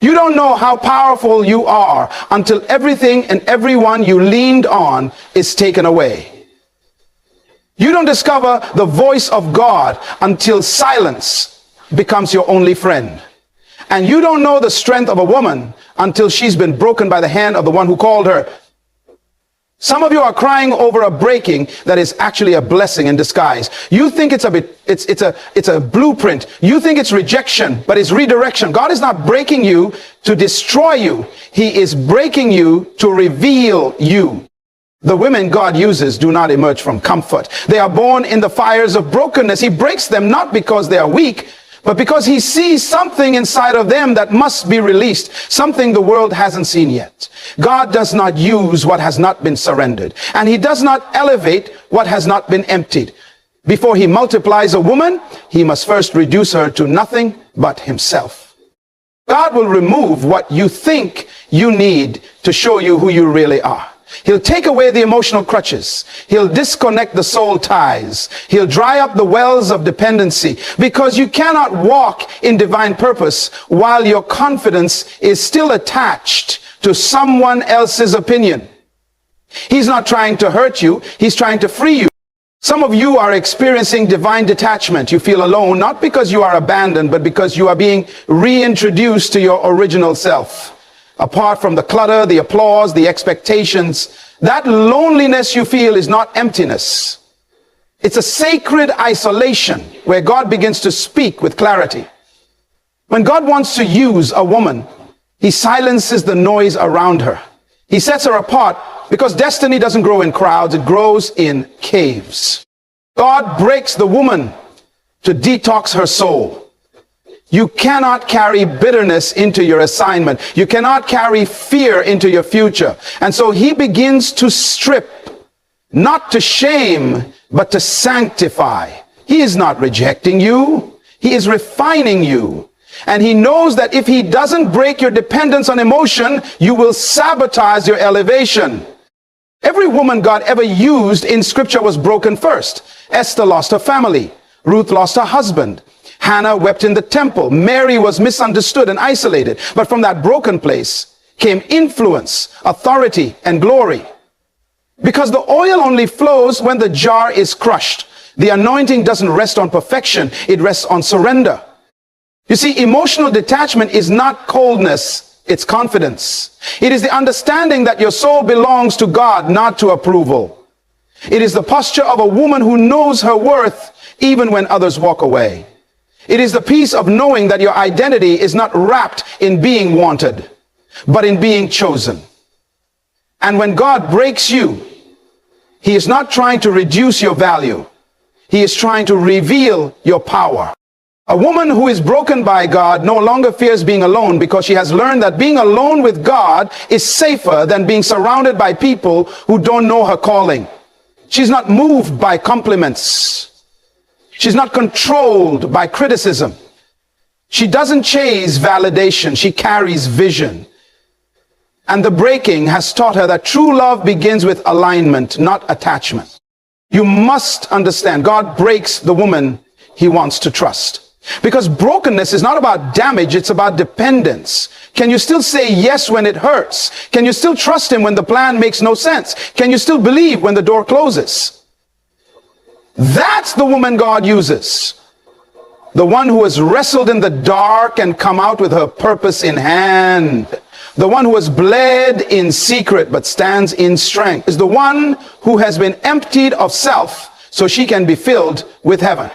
You don't know how powerful you are until everything and everyone you leaned on is taken away. You don't discover the voice of God until silence becomes your only friend. And you don't know the strength of a woman until she's been broken by the hand of the one who called her. Some of you are crying over a breaking that is actually a blessing in disguise. You think it's a blueprint. You think it's rejection, but it's redirection. God is not breaking you to destroy you. He is breaking you to reveal you. The women God uses do not emerge from comfort. They are born in the fires of brokenness. He breaks them not because they are weak, but because he sees something inside of them that must be released, something the world hasn't seen yet. God does not use what has not been surrendered, and he does not elevate what has not been emptied. Before he multiplies a woman, he must first reduce her to nothing but himself. God will remove what you think you need to show you who you really are. He'll take away the emotional crutches. He'll disconnect the soul ties. He'll dry up the wells of dependency, because you cannot walk in divine purpose while your confidence is still attached to someone else's opinion. He's not trying to hurt you. He's trying to free you. Some of you are experiencing divine detachment. You feel alone, not because you are abandoned, but because you are being reintroduced to your original self. Apart from the clutter, the applause, the expectations, that loneliness you feel is not emptiness. It's a sacred isolation where God begins to speak with clarity. When God wants to use a woman, he silences the noise around her. He sets her apart because destiny doesn't grow in crowds, it grows in caves. God breaks the woman to detox her soul. You cannot carry bitterness into your assignment. You cannot carry fear into your future. And so he begins to strip, not to shame, but to sanctify. He is not rejecting you. He is refining you. And he knows that if he doesn't break your dependence on emotion, you will sabotage your elevation. Every woman God ever used in scripture was broken first. Esther lost her family. Ruth lost her husband. Hannah wept in the temple. Mary was misunderstood and isolated. But from that broken place came influence, authority, and glory. Because the oil only flows when the jar is crushed. The anointing doesn't rest on perfection. It rests on surrender. You see, emotional detachment is not coldness. It's confidence. It is the understanding that your soul belongs to God, not to approval. It is the posture of a woman who knows her worth even when others walk away. It is the peace of knowing that your identity is not wrapped in being wanted, but in being chosen. And when God breaks you, he is not trying to reduce your value. He is trying to reveal your power. A woman who is broken by God no longer fears being alone, because she has learned that being alone with God is safer than being surrounded by people who don't know her calling. She's not moved by compliments. She's not controlled by criticism. She doesn't chase validation. She carries vision. And the breaking has taught her that true love begins with alignment, not attachment. You must understand, God breaks the woman he wants to trust. Because brokenness is not about damage, it's about dependence. Can you still say yes when it hurts? Can you still trust him when the plan makes no sense? Can you still believe when the door closes? That's the woman God uses. The one who has wrestled in the dark and come out with her purpose in hand. The one who has bled in secret but stands in strength is the one who has been emptied of self so she can be filled with heaven.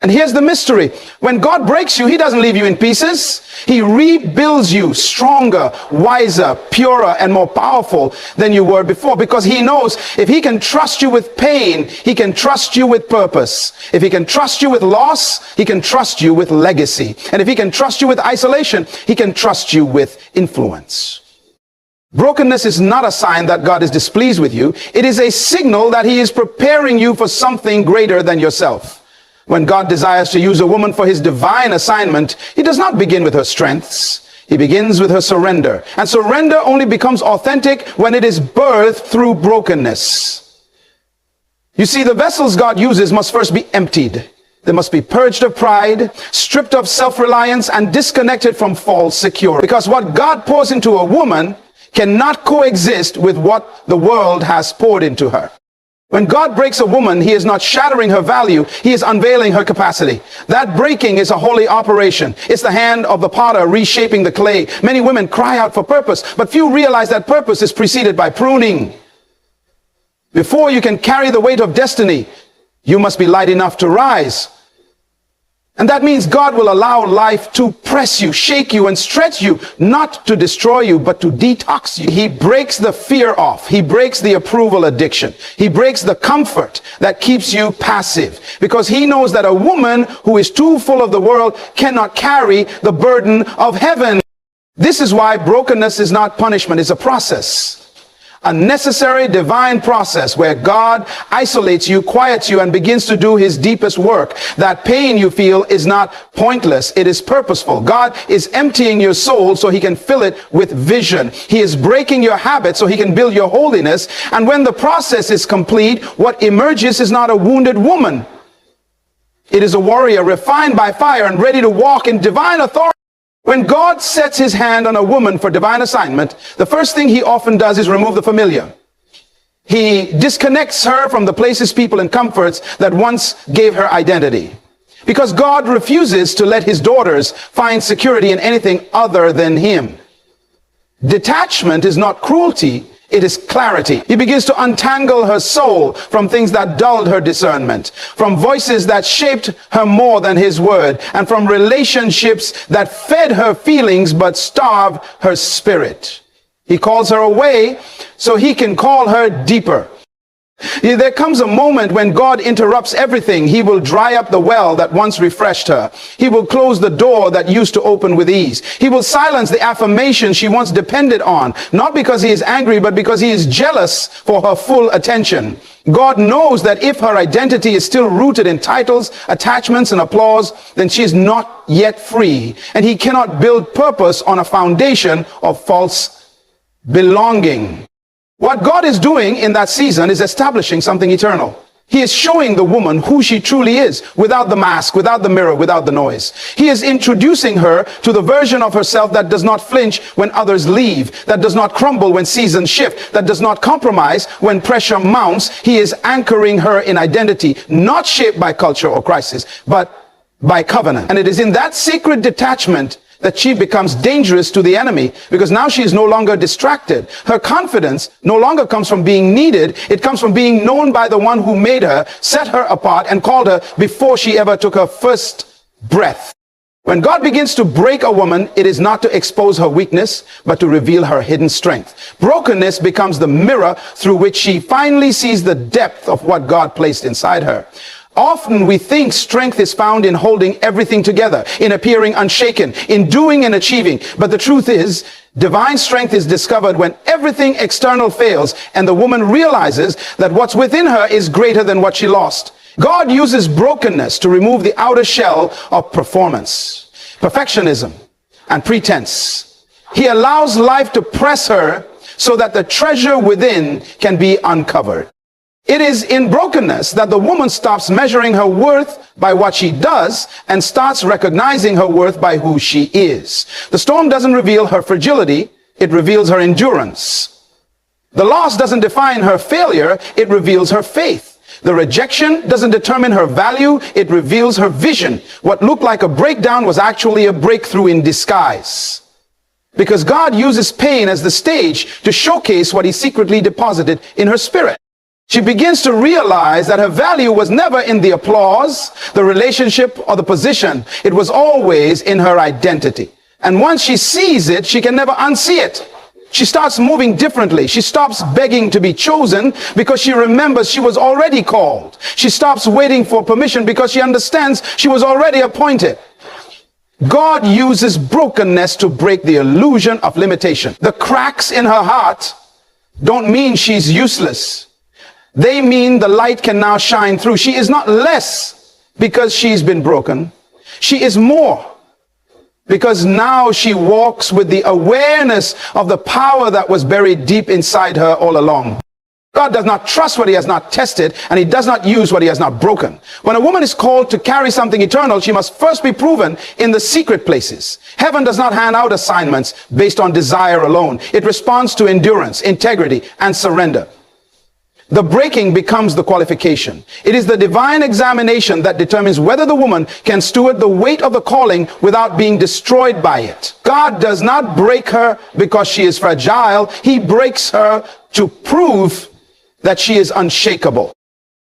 And here's the mystery. When God breaks you, he doesn't leave you in pieces. He rebuilds you stronger, wiser, purer, and more powerful than you were before, because he knows if he can trust you with pain, he can trust you with purpose. If he can trust you with loss, he can trust you with legacy. And if he can trust you with isolation, he can trust you with influence. Brokenness is not a sign that God is displeased with you. It is a signal that he is preparing you for something greater than yourself. When God desires to use a woman for his divine assignment, he does not begin with her strengths. He begins with her surrender. And surrender only becomes authentic when it is birthed through brokenness. You see, the vessels God uses must first be emptied. They must be purged of pride, stripped of self-reliance, and disconnected from false security. Because what God pours into a woman cannot coexist with what the world has poured into her. When God breaks a woman, he is not shattering her value, he is unveiling her capacity. That breaking is a holy operation. It's the hand of the potter reshaping the clay. Many women cry out for purpose, but few realize that purpose is preceded by pruning. Before you can carry the weight of destiny, you must be light enough to rise. And that means God will allow life to press you, shake you, and stretch you, not to destroy you, but to detox you. He breaks the fear off. He breaks the approval addiction. He breaks the comfort that keeps you passive, because he knows that a woman who is too full of the world cannot carry the burden of heaven. This is why brokenness is not punishment, it's a process. A necessary divine process where God isolates you, quiets you, and begins to do his deepest work. That pain you feel is not pointless, it is purposeful. God is emptying your soul so he can fill it with vision. He is breaking your habits so he can build your holiness. And when the process is complete, what emerges is not a wounded woman. It is a warrior refined by fire and ready to walk in divine authority. When God sets his hand on a woman for divine assignment, the first thing he often does is remove the familiar. He disconnects her from the places, people, and comforts that once gave her identity. Because God refuses to let his daughters find security in anything other than him. Detachment is not cruelty, it is clarity. He begins to untangle her soul from things that dulled her discernment, from voices that shaped her more than his word, and from relationships that fed her feelings but starved her spirit. He calls her away so he can call her deeper. There comes a moment when God interrupts everything. He will dry up the well that once refreshed her. He will close the door that used to open with ease. He will silence the affirmation she once depended on, not because he is angry, but because he is jealous for her full attention. God knows that if her identity is still rooted in titles, attachments, and applause, then she is not yet free. And he cannot build purpose on a foundation of false belonging. What God is doing in that season is establishing something eternal. He is showing the woman who she truly is, without the mask, without the mirror, without the noise. He is introducing her to the version of herself that does not flinch when others leave, that does not crumble when seasons shift, that does not compromise when pressure mounts. He is anchoring her in identity, not shaped by culture or crisis, but by covenant. And it is in that sacred detachment that she becomes dangerous to the enemy, because now she is no longer distracted. Her confidence no longer comes from being needed. It comes from being known by the one who made her, set her apart, and called her before she ever took her first breath. When God begins to break a woman, it is not to expose her weakness, but to reveal her hidden strength. Brokenness becomes the mirror through which she finally sees the depth of what God placed inside her. Often we think strength is found in holding everything together, in appearing unshaken, in doing and achieving. But the truth is, divine strength is discovered when everything external fails and the woman realizes that what's within her is greater than what she lost. God uses brokenness to remove the outer shell of performance, perfectionism, and pretense. He allows life to press her so that the treasure within can be uncovered. It is in brokenness that the woman stops measuring her worth by what she does and starts recognizing her worth by who she is. The storm doesn't reveal her fragility, it reveals her endurance. The loss doesn't define her failure, it reveals her faith. The rejection doesn't determine her value, it reveals her vision. What looked like a breakdown was actually a breakthrough in disguise. Because God uses pain as the stage to showcase what he secretly deposited in her spirit. She begins to realize that her value was never in the applause, the relationship, or the position. It was always in her identity. And once she sees it, she can never unsee it. She starts moving differently. She stops begging to be chosen because she remembers she was already called. She stops waiting for permission because she understands she was already appointed. God uses brokenness to break the illusion of limitation. The cracks in her heart don't mean she's useless. They mean the light can now shine through. She is not less because she's been broken. She is more because now she walks with the awareness of the power that was buried deep inside her all along. God does not trust what he has not tested, and he does not use what he has not broken. When a woman is called to carry something eternal, she must first be proven in the secret places. Heaven does not hand out assignments based on desire alone. It responds to endurance, integrity, and surrender. The breaking becomes the qualification. It is the divine examination that determines whether the woman can steward the weight of the calling without being destroyed by it. God does not break her because she is fragile. He breaks her to prove that she is unshakable.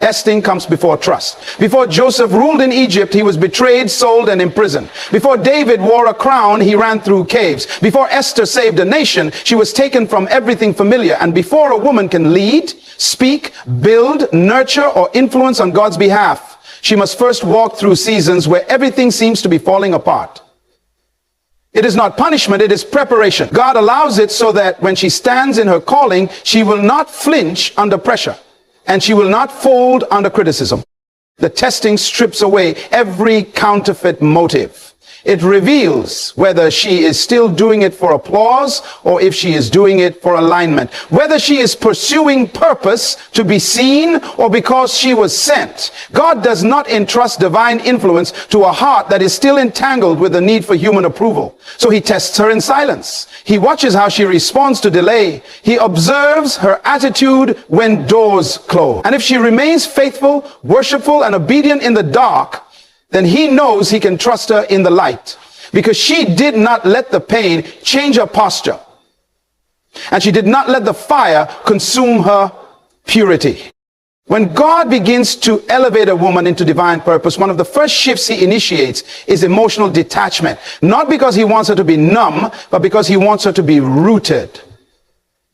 Testing comes before trust. Before Joseph ruled in Egypt, he was betrayed, sold, and imprisoned. Before David wore a crown, he ran through caves. Before Esther saved a nation, she was taken from everything familiar. And before a woman can lead, speak, build, nurture, or influence on God's behalf, she must first walk through seasons where everything seems to be falling apart. It is not punishment, it is preparation. God allows it so that when she stands in her calling, she will not flinch under pressure, and she will not fold under criticism. The testing strips away every counterfeit motive. It reveals whether she is still doing it for applause or if she is doing it for alignment. Whether she is pursuing purpose to be seen or because she was sent. God does not entrust divine influence to a heart that is still entangled with the need for human approval. So he tests her in silence. He watches how she responds to delay. He observes her attitude when doors close. And if she remains faithful, worshipful, and obedient in the dark, then he knows he can trust her in the light, because she did not let the pain change her posture, and she did not let the fire consume her purity. When God begins to elevate a woman into divine purpose, one of the first shifts he initiates is emotional detachment. Not because he wants her to be numb, but because he wants her to be rooted.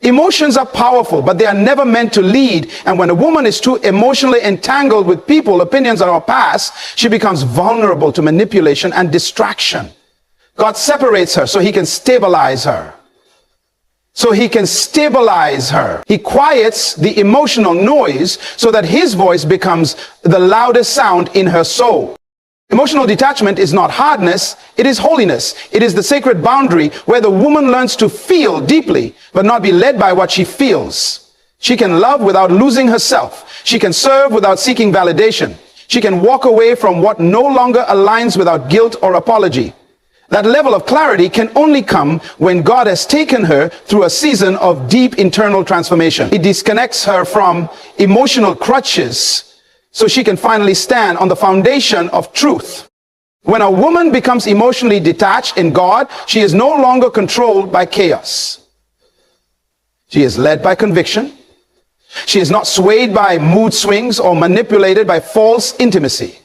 Emotions are powerful, but they are never meant to lead. And when a woman is too emotionally entangled with people, opinions, or her past, she becomes vulnerable to manipulation and distraction. God separates her so he can stabilize her. He quiets the emotional noise so that his voice becomes the loudest sound in her soul. Emotional detachment is not hardness, it is holiness. It is the sacred boundary where the woman learns to feel deeply, but not be led by what she feels. She can love without losing herself. She can serve without seeking validation. She can walk away from what no longer aligns without guilt or apology. That level of clarity can only come when God has taken her through a season of deep internal transformation. He disconnects her from emotional crutches so she can finally stand on the foundation of truth. When a woman becomes emotionally detached in God, she is no longer controlled by chaos. She is led by conviction. She is not swayed by mood swings or manipulated by false intimacy.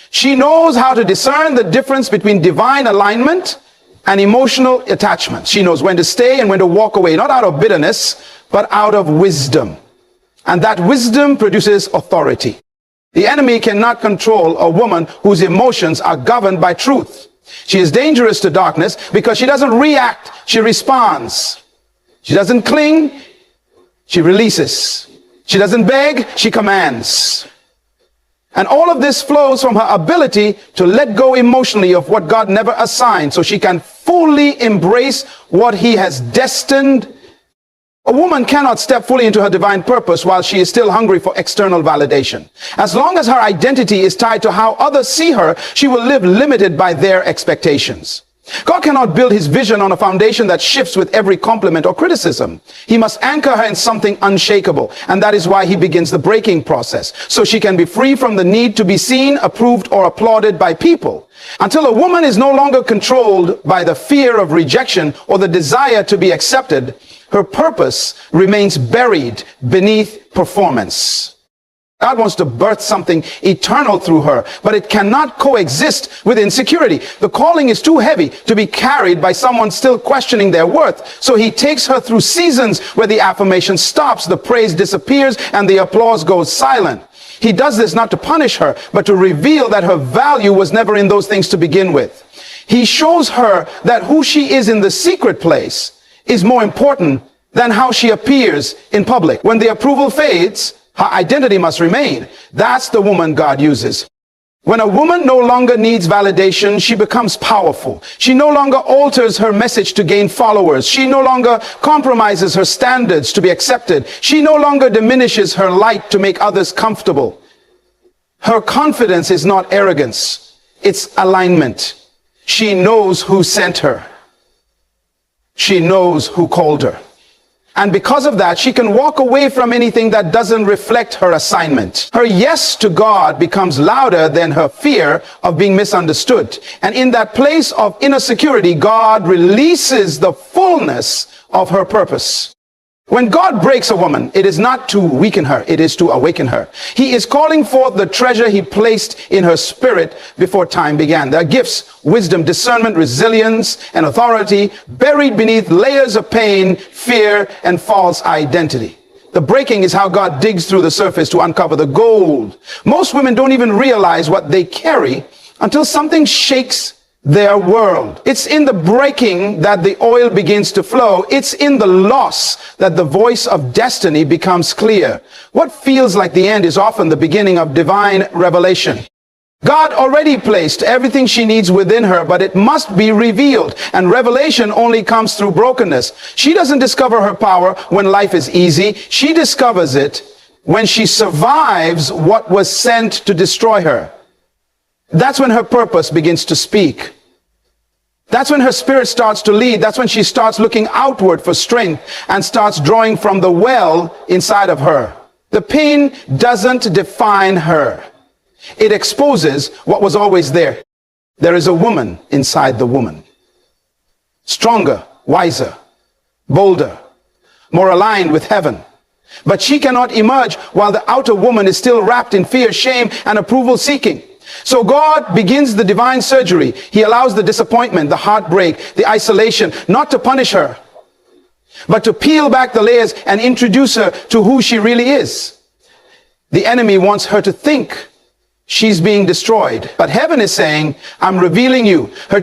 She knows how to discern the difference between divine alignment and emotional attachment. She knows when to stay and when to walk away, not out of bitterness, but out of wisdom. And that wisdom produces authority. The enemy cannot control a woman whose emotions are governed by truth. She is dangerous to darkness because she doesn't react, she responds. She doesn't cling, she releases. She doesn't beg, she commands. And all of this flows from her ability to let go emotionally of what God never assigned, so she can fully embrace what he has destined. A woman cannot step fully into her divine purpose while she is still hungry for external validation. As long as her identity is tied to how others see her, she will live limited by their expectations. God cannot build his vision on a foundation that shifts with every compliment or criticism. He must anchor her in something unshakable, and that is why he begins the breaking process, so she can be free from the need to be seen, approved, or applauded by people. Until a woman is no longer controlled by the fear of rejection or the desire to be accepted, her purpose remains buried beneath performance. God wants to birth something eternal through her, but it cannot coexist with insecurity. The calling is too heavy to be carried by someone still questioning their worth. So he takes her through seasons where the affirmation stops, the praise disappears, and the applause goes silent. He does this not to punish her, but to reveal that her value was never in those things to begin with. He shows her that who she is in the secret place is more important than how she appears in public. When the approval fades, her identity must remain. That's the woman God uses. When a woman no longer needs validation, she becomes powerful. She no longer alters her message to gain followers. She no longer compromises her standards to be accepted. She no longer diminishes her light to make others comfortable. Her confidence is not arrogance, it's alignment. She knows who sent her. She knows who called her. And because of that, she can walk away from anything that doesn't reflect her assignment. Her yes to God becomes louder than her fear of being misunderstood. And in that place of inner security, God releases the fullness of her purpose. When God breaks a woman, it is not to weaken her, it is to awaken her. He is calling forth the treasure he placed in her spirit before time began. There are gifts, wisdom, discernment, resilience, and authority buried beneath layers of pain, fear, and false identity. The breaking is how God digs through the surface to uncover the gold. Most women don't even realize what they carry until something shakes their world. It's in the breaking that the oil begins to flow. It's in the loss that the voice of destiny becomes clear. What feels like the end is often the beginning of divine revelation. God already placed everything she needs within her, but it must be revealed. And revelation only comes through brokenness. She doesn't discover her power when life is easy. She discovers it when she survives what was sent to destroy her. That's when her purpose begins to speak. That's when her spirit starts to lead. That's when she starts looking outward for strength and starts drawing from the well inside of her. The pain doesn't define her. It exposes what was always there. There is a woman inside the woman. Stronger, wiser, bolder, more aligned with heaven. But she cannot emerge while the outer woman is still wrapped in fear, shame, and approval seeking. So God begins the divine surgery. He allows the disappointment, the heartbreak, the isolation, not to punish her, but to peel back the layers and introduce her to who she really is. The enemy wants her to think she's being destroyed, but heaven is saying, I'm revealing you. Her